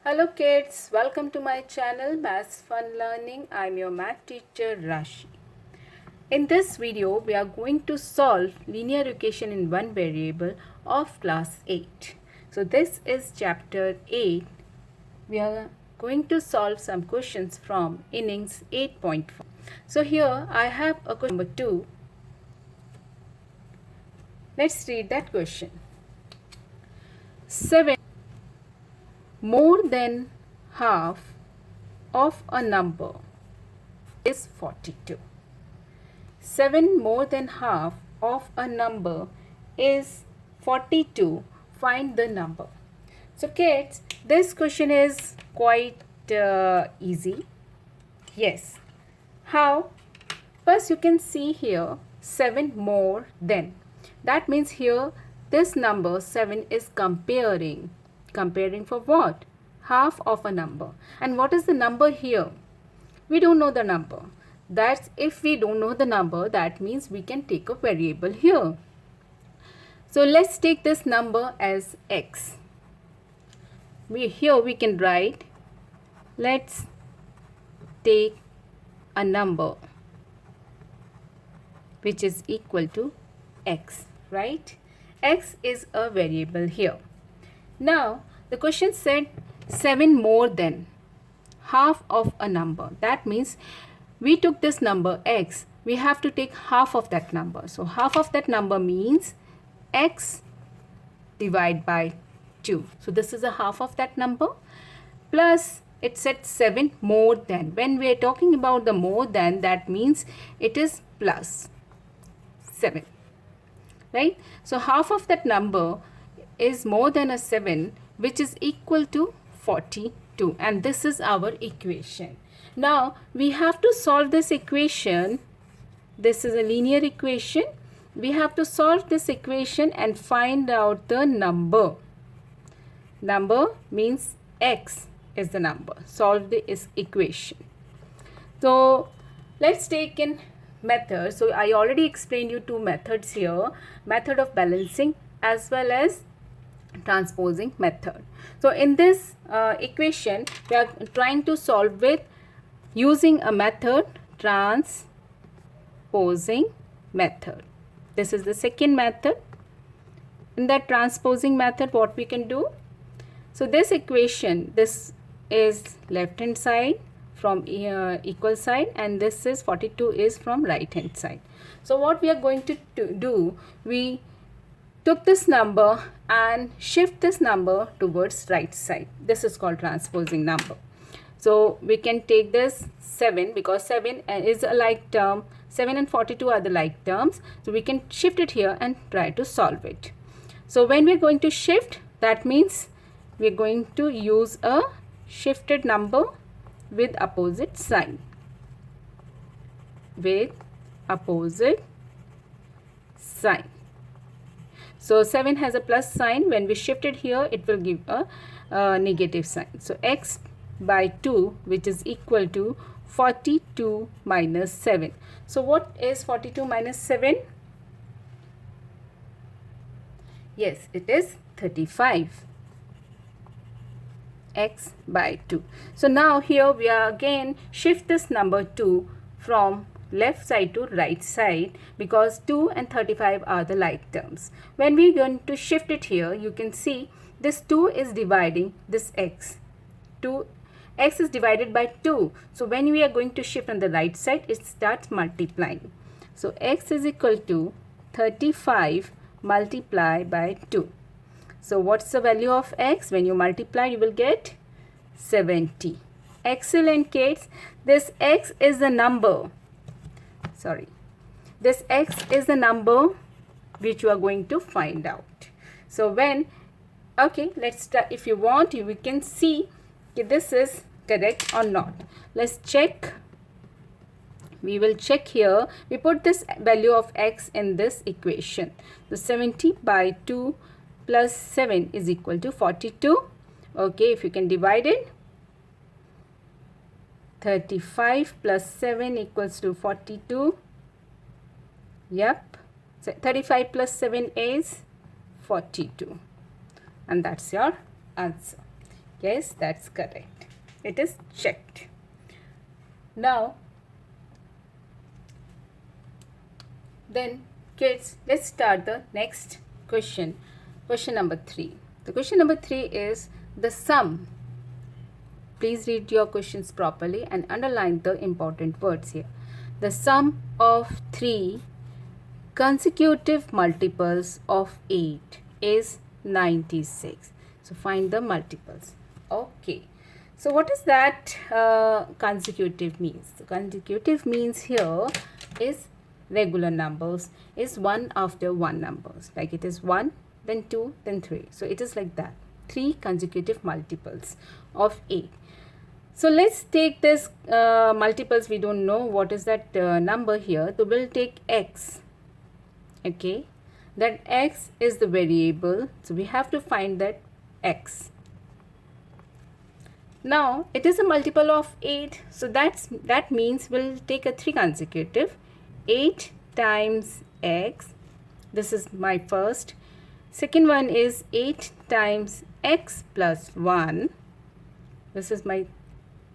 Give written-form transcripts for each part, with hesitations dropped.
Hello kids, welcome to my channel Maths Fun Learning. I'm your math teacher Rashi. In this video, we are going to solve linear equation in one variable of class 8. So this is chapter 8. We are going to solve some questions from Innings 8.1. So here I have a question number 2. Let's read that question. 7 more than half of a number is 42. 7 more than half of a number is 42. Find the number. So kids, this question is quite easy. Yes. How? First you can see here 7 more than. That means here this number 7 is comparing. Comparing for what? Half of a number. And what is the number here? We don't know the number. That's if we don't know the number, that means we can take a variable here. So let's take this number as x. Here we can write, let's take a number which is equal to x, right? X is a variable here. Now, the question said 7 more than half of a number. That means we took this number x. We have to take half of that number. So, half of that number means x divided by 2. So, this is a half of that number. Plus, it said 7 more than. When we are talking about the more than, that means it is plus 7. Right? So, half of that number is more than a 7, which is equal to 42, and this is our equation. Now we have to solve this equation. This is a linear equation. We have to solve this equation and find out the number. Number means x is the number. Solve this equation. So let's take in method. So I already explained you two methods here, method of balancing as well as transposing method. So in this equation we are trying to solve with using a method, transposing method. This is the second method. In that transposing method, what we can do? So this equation, this is left hand side from equal side, and this is 42 is from right hand side. So what we are going to do, we took this number and shift this number towards right side. This is called transposing number. So we can take this 7 because 7 is a like term. 7 and 42 are the like terms. So we can shift it here and try to solve it. So when we are going to shift, that means we are going to use a shifted number with opposite sign. With opposite sign. So 7 has a plus sign. When we shift it here, it will give a negative sign. So x by 2, which is equal to 42 minus 7. So what is 42 minus 7? Yes, it is 35. X by 2. So now here we are again shift this number 2 from left side to right side because 2 and 35 are the like terms. When we are going to shift it here, you can see this 2 is dividing this x. X is divided by 2. So when we are going to shift on the right side, it starts multiplying. So x is equal to 35 multiplied by 2. So what's the value of x? When you multiply, you will get 70. Excellent kids. This x is the number. This x is the number which you are going to find out. So when, okay, let's start. If you want, we can see if this is correct or not. Let's check. We will check here. We put this value of x in this equation. The 70 by 2 plus 7 is equal to 42. Okay, if you can divide it. 35 plus 7 equals to 42. Yep. So 35 plus 7 is 42. And that's your answer. Yes, that's correct. It is checked. Now, then kids, let's start the next question. Question number 3. The question number 3 is the sum. Please read your questions properly and underline the important words here. The sum of 3 consecutive multiples of 8 is 96. So find the multiples. Okay. So what is that consecutive means? The consecutive means here is regular numbers, is one after one numbers. Like it is 1, then 2, then 3. So it is like that. 3 consecutive multiples of 8. So let's take this multiples. We don't know what is that number here. So we'll take x. Okay. That x is the variable. So we have to find that x. Now it is a multiple of 8. So that means we'll take a 3 consecutive. 8 times x. This is my first. Second one is 8 times x plus 1. This is my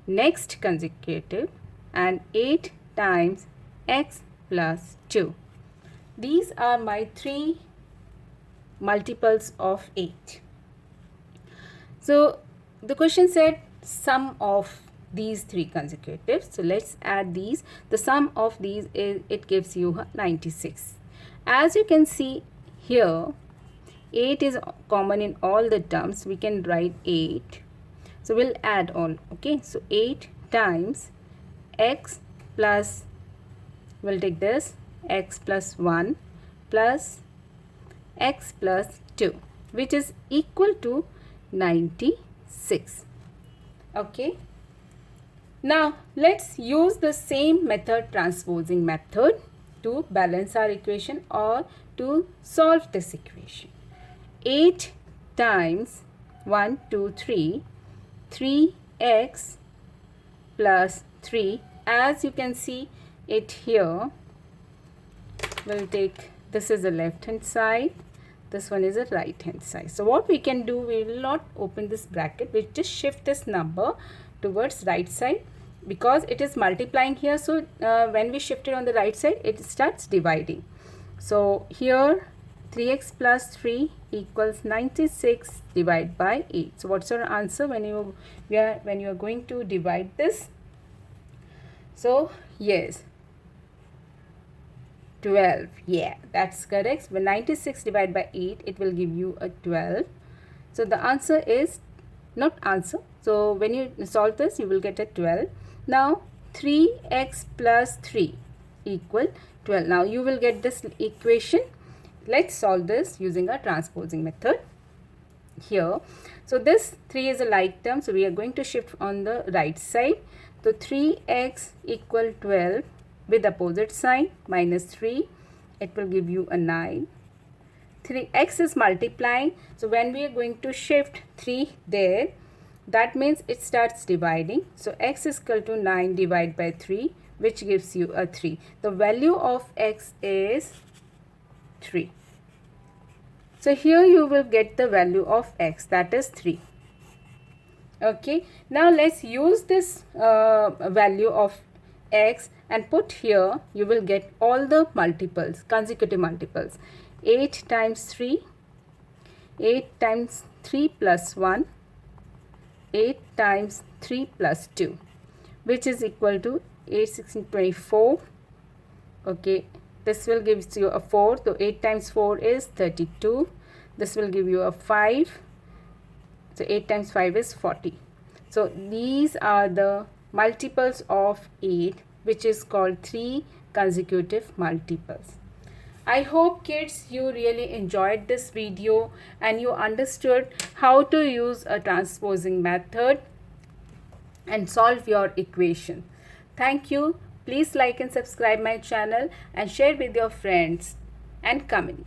next consecutive, and 8 times x plus 2. These are my 3 multiples of 8. So the question said sum of these 3 consecutives. So let's add these. The sum of these is, it gives you 96. As you can see here, 8 is common in all the terms. We can write 8. So we'll add all. Okay, so 8 times x plus, we'll take this, x plus 1 plus x plus 2, which is equal to 96. Okay. Now let's use the same method, transposing method, to balance our equation or to solve this equation. 8 times 1, 2, 3, 3x plus 3. As you can see it here, we'll take, this is the left hand side, this one is a right hand side. So what we can do, we will not open this bracket, we just shift this number towards right side because it is multiplying here. So when we shift it on the right side, it starts dividing. So here 3x plus 3 equals 96 divided by 8. So what's your answer when you are going to divide this? So yes, 12. Yeah, that's correct. When 96 divided by 8, it will give you a 12. So the answer is not answer. So when you solve this, you will get a 12. Now 3x plus 3 equal 12. Now you will get this equation. Let's solve this using a transposing method here. So this 3 is a like term, so we are going to shift on the right side. So 3x equal 12 with opposite sign minus 3, it will give you a 9. 3x is multiplying, so when we are going to shift 3 there, that means it starts dividing. So x is equal to 9 divided by 3, which gives you a 3. The value of x is 3. So here you will get the value of x, that is 3. Okay, now let's use this value of x and put here. You will get all the multiples, consecutive multiples. 8 times 3, 8 times 3 plus 1, 8 times 3 plus 2, which is equal to 8, 16, 24. Okay, this will give you a 4. So 8 times 4 is 32. This will give you a 5. So 8 times 5 is 40. So these are the multiples of 8, which is called 3 consecutive multiples. I hope kids you really enjoyed this video and you understood how to use a transposing method and solve your equation. Thank you. Please like and subscribe my channel and share with your friends and comment.